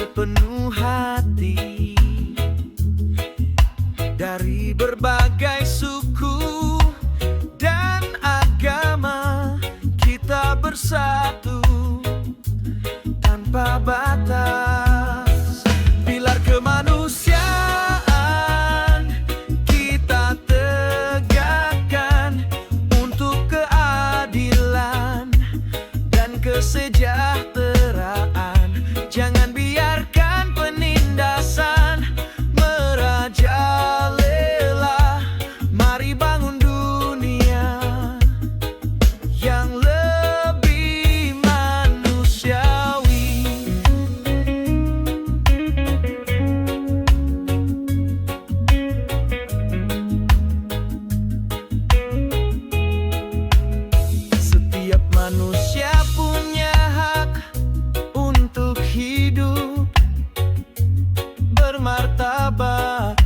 sepenuh hati. Dari berbagai suku dan agama, kita bersatu tanpa batas. Pilar kemanusiaan kita tegakkan untuk keadilan dan kesejahteraan. Jangan biarkan penindasan merajalela. Mari bangun dunia yang lebih manusiawi. Setiap manusia punya hak untuk hidup bermartabat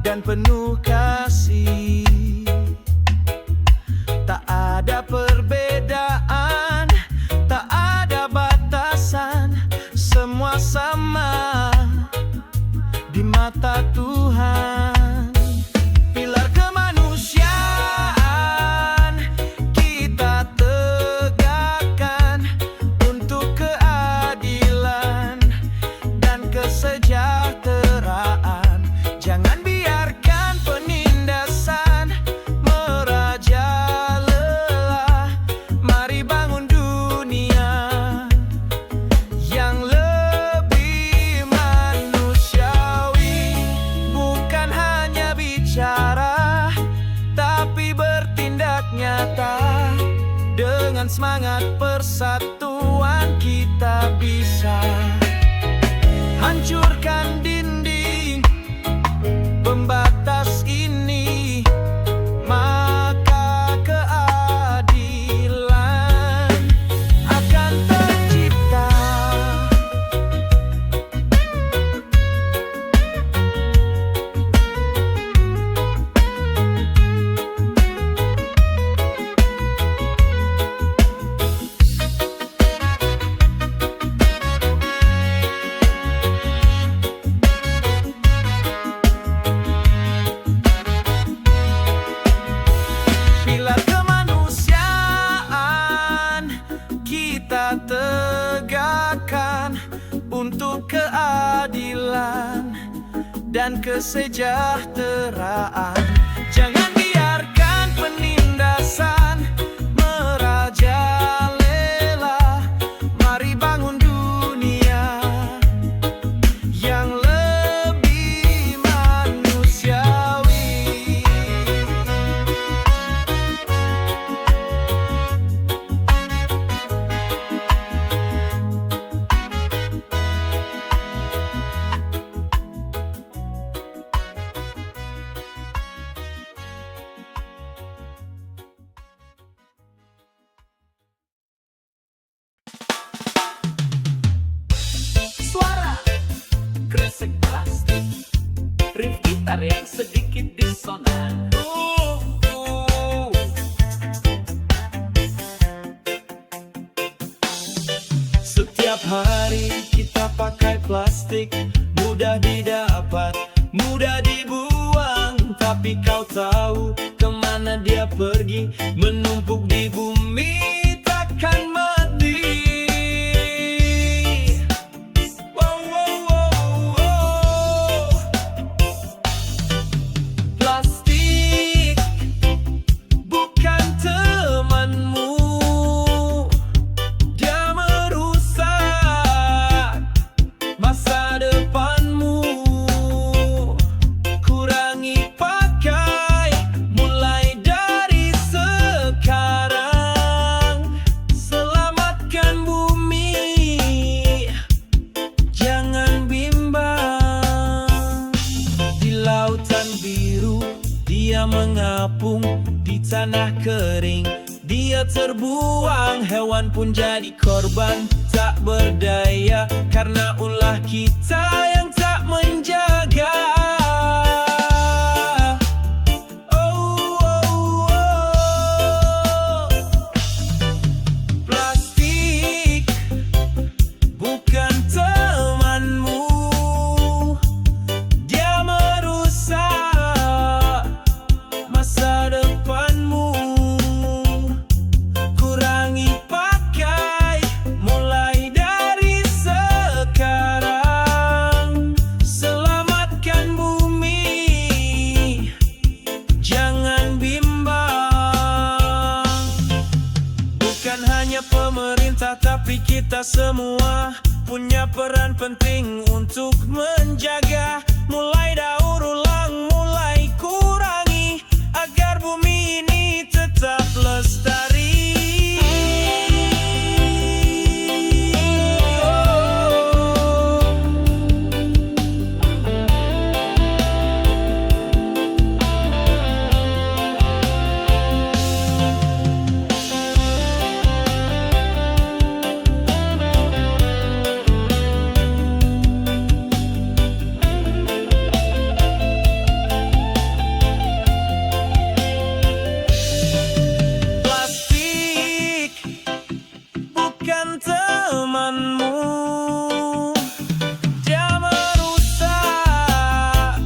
dan penuh kasih. Tak ada perbedaan, tak ada batasan, semua sama di mata Tuhan. Pilar kemanusiaan kita tegakkan untuk keadilan dan kesejahteraan. Jangan biarkan penindasan merajalela. Mari bangun dunia yang lebih manusiawi. Bukan hanya bicara, tapi bertindak nyata. Dengan semangat persatuan kita bisa hancurkan dinding pembatas ini. Maka keadilan akan tercipta. Pilar kemanusiaan kita tegakkan untuk keadilan dan kesejahteraan. Jangan biarkan penindasan merajalela. Mari bangun dunia yang lebih manusiawi. Suara kresek plastik, riff gitar yang sedikit disonan. Setiap hari kita pakai plastik, mudah didapat, mudah dibuang. Tapi kau tahu kemana dia pergi? Menumpuk di bumi takkan mati. Wow, wow, wow, wow. Plastik bukan temanmu. Dia merusak masa depanmu. Kurangi pakai mulai dari sekarang. Selamatkan bumi, jangan bimbang. Di lautan biru dia mengapung, di tanah kering dia terbuang. Hewan pun jadi korban, tak berdaya karena ulah kita yang tak menjaga. Oh, oh, oh. Plastik bukan teman. Bukan hanya pemerintah, tapi kita semua punya peran penting untuk menjaga. Mulai daur ulang, mulai kurangi, agar bumi ini tetap lestari. Bukan temanmu, dia merusak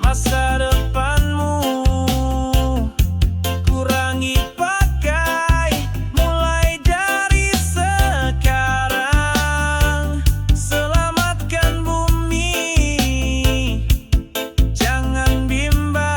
masa depanmu. Kurangi pakai, mulai dari sekarang. Selamatkan bumi, jangan bimbang.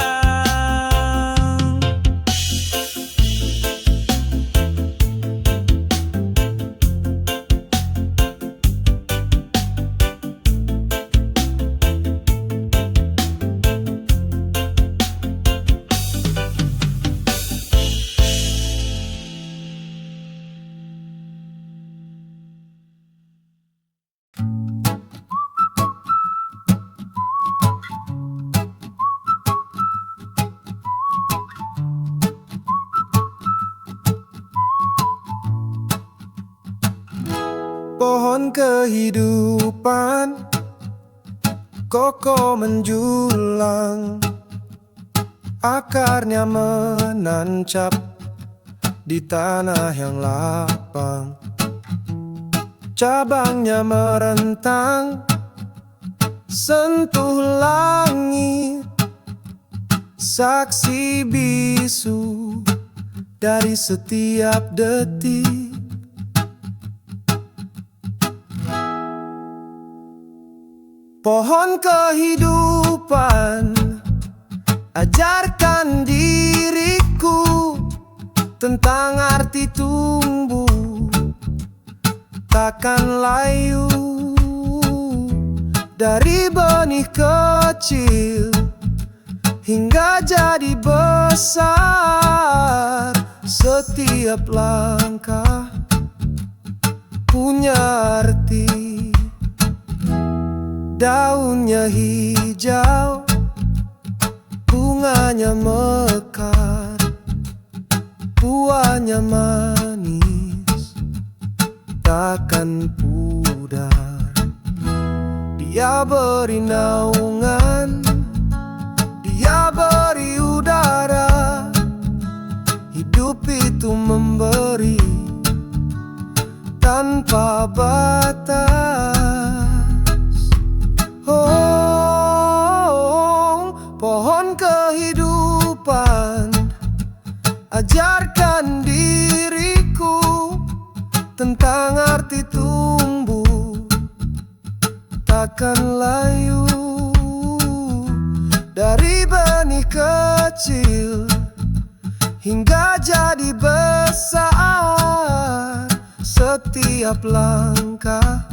Pohon kehidupan kokoh menjulang, akarnya menancap di tanah yang lapang. Cabangnya merentang, sentuh langit, saksi bisu dari setiap detik. Pohon kehidupan, ajarkan diriku tentang arti tumbuh, takkan layu. Dari benih kecil hingga jadi besar, setiap langkah punya arti. Daunnya hijau, bunganya mekar, buahnya manis, takkan pudar. Dia beri naungan, dia beri udara. Hidup itu memberi tanpa batas. Oh, pohon kehidupan, ajarkan diriku tentang arti tumbuh, takkan layu. Dari benih kecil hingga jadi besar, setiap langkah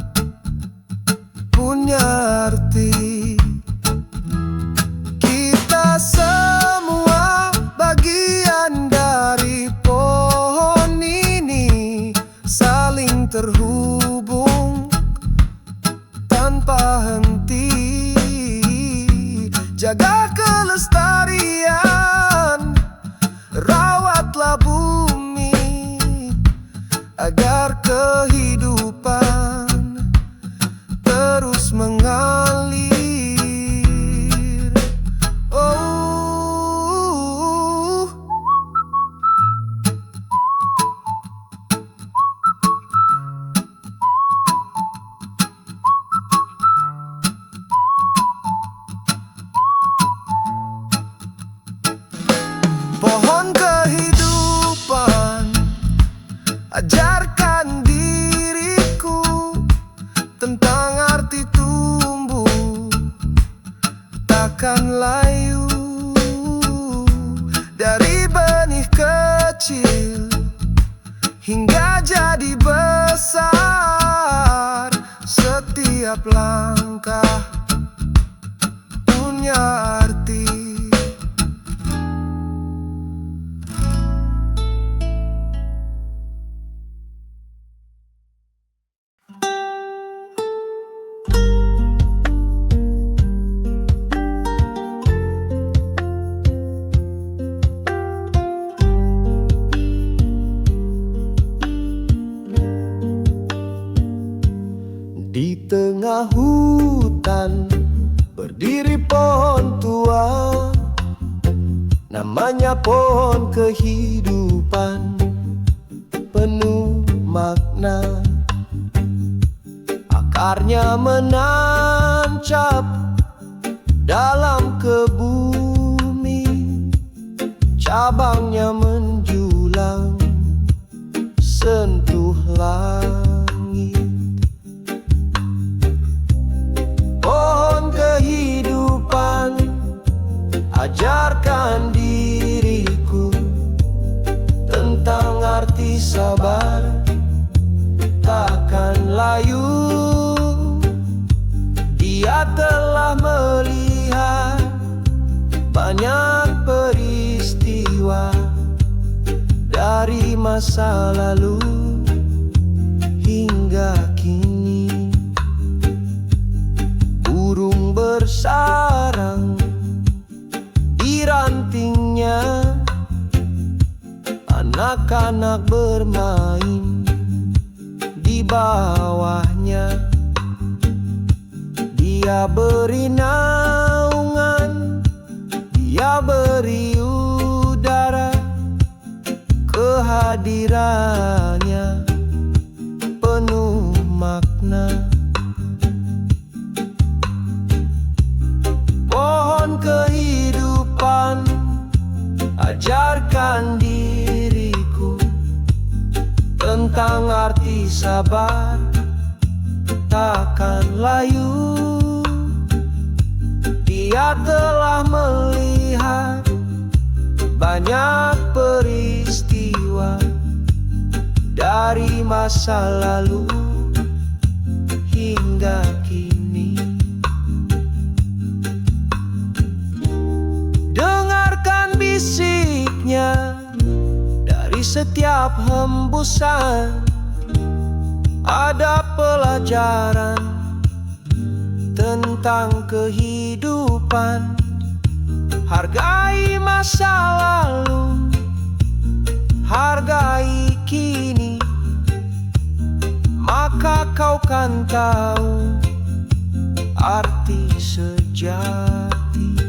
punya arti. Kita semua bagian dari pohon ini, saling terhubung tanpa henti. Jaga kelestarian, rawatlah bumi, agar kehidupan terus mengalir. Oh, pohon kehidupan, ajarkan diriku tentang arti tumbuh, takkan layu. Dari benih kecil hingga jadi besar. Setiap langkah punya arti. Di tengah hutan berdiri pohon tua, namanya pohon kehidupan, penuh makna. Akarnya menancap dalam ke bumi, cabangnya menjulang sentuh langit. Pohon kehidupan, ajarkan diriku tentang arti sabar, takkan layu. Dia telah melihat banyak peristiwa dari masa lalu hingga kini. Burung bersarang di rantingnya, anak-anak bermain di bawahnya. Dia beri naungan, dia beri udara, kehadirannya penuh makna. Pohon kehidupan, ajarkan diriku tentang arti sabar, takkan layu. Dia telah melihat banyak peristiwa dari masa lalu hingga kini. Dengarkan bisiknya dari setiap hembusan, ada pelajaran tentang kehidupan. Hargai masa lalu, hargai kini, maka kau kan tahu arti sejati.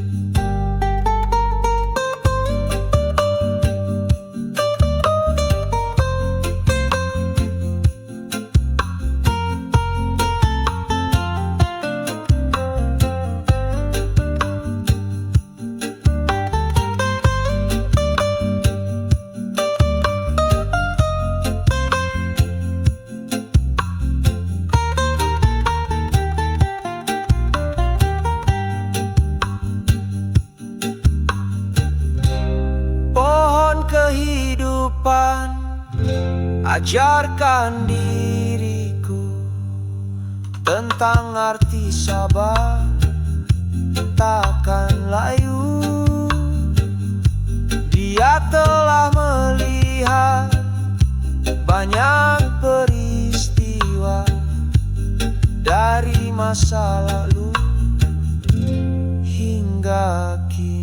Kehidupan, ajarkan diriku tentang arti sabar, takkan layu. Dia telah melihat banyak peristiwa dari masa lalu hingga kini.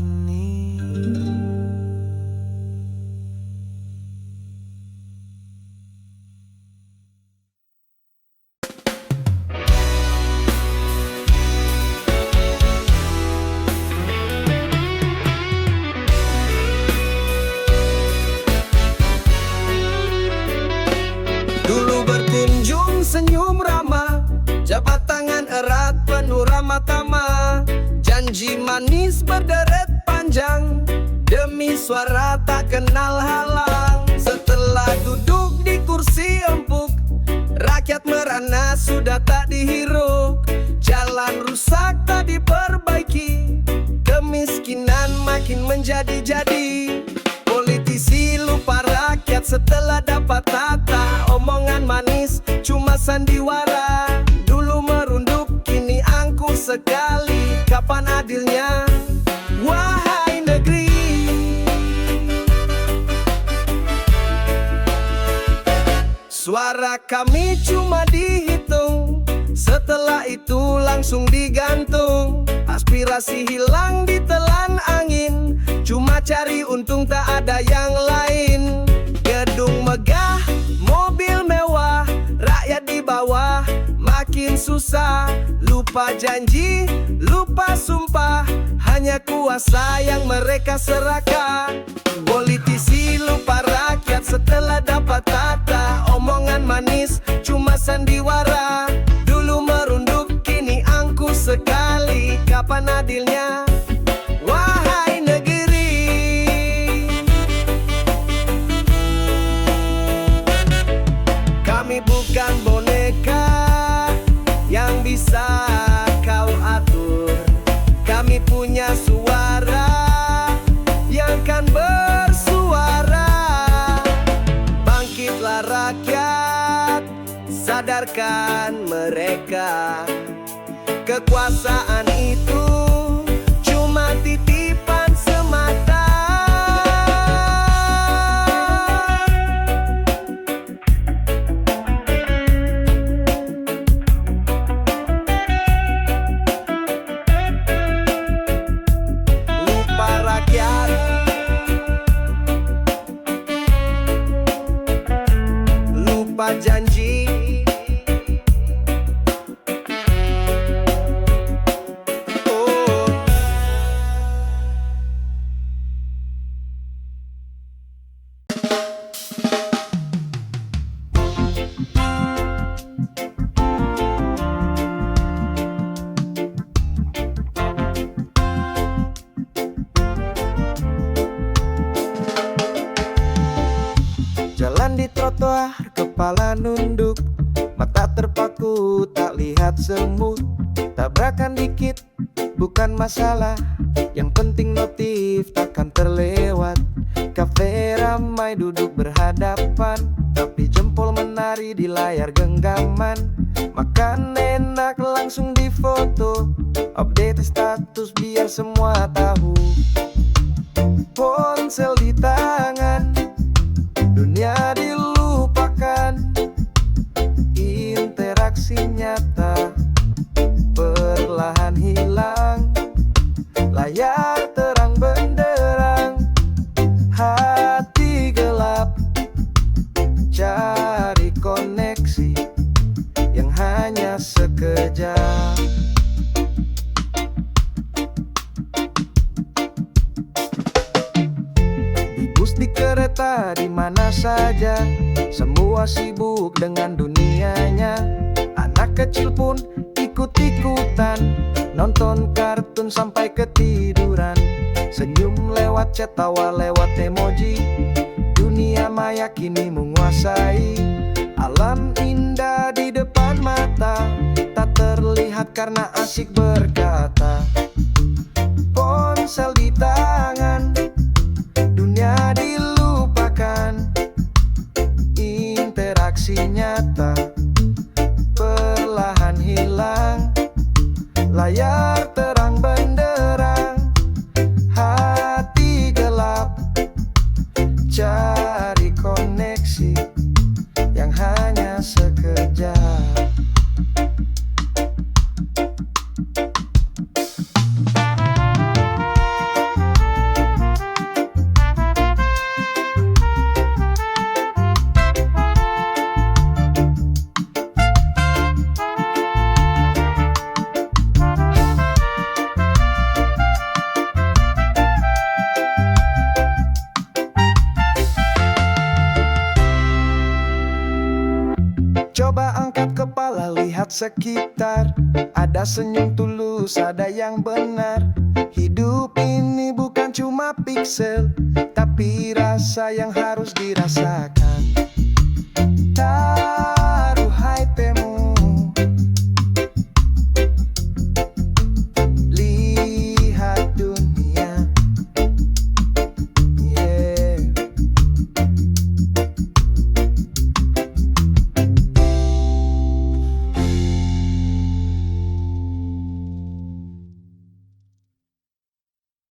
Dulu berkunjung senyum ramah, jabat tangan erat penuh ramah tamah. Janji manis berderet panjang, demi suara tak kenal halang. Setelah duduk di kursi empuk, rakyat merana sudah tak dihiruk. Jalan rusak tak diperbaiki, kemiskinan makin menjadi-jadi. Politisi lupa rakyat setelah dapat tato. sekali, kapan adilnya? Wahai negeri, suara kami cuma dihitung, setelah itu langsung digantung. Aspirasi hilang ditelan angin, cuma cari untung tak ada yang lain. Gedung megah, mobil mewah, rakyat di bawah makin susah. Lupa janji, lupa sumpah, hanya kuasa yang mereka serahkan. Politisi lupa rakyat setelah dapat tata, omongan manis cuma sandiwara. Dulu merunduk, kini angkuh sekali, kapan adilnya? Wahai negeri, kami bukan boneka yang bisa kau atur. Kami punya suara yang kan bersuara. Bangkitlah rakyat, sadarkan mereka, kekuasaan itu cuma titipan semata. Lupa rakyat, lupa janji. Jalan di trotoar, kepala nunduk, mata terpaku, tak lihat semut. Tabrakan dikit, bukan masalah, yang penting notif takkan terlewat. Kafe ramai duduk berhadapan, tapi jempol menari di layar genggaman. Makan enak langsung difoto, update status biar semua tahu. Ponsel di tangan, dunia dilupakan, interaksi nyata perlahan hilang. Layar terang benderang, hati gelap, cari koneksi yang hanya sekejap. Di kereta, di mana saja, semua sibuk dengan dunianya. Anak kecil pun ikut-ikutan, nonton kartun sampai ketiduran. Senyum lewat chat, tawa lewat emoji, dunia maya kini menguasai. Alam indah di depan mata, tak terlihat karena asyik berkata. Ponsel di tangan, dunia dilupakan, interaksi nyata perlahan hilang. Layar terang benderang, hati gelap, cari koneksi yang hanya sekejap. Coba angkat kepala, lihat sekitar, ada senyum tulus, ada yang benar. Hidup ini bukan cuma piksel, tapi rasa yang harus dirasakan.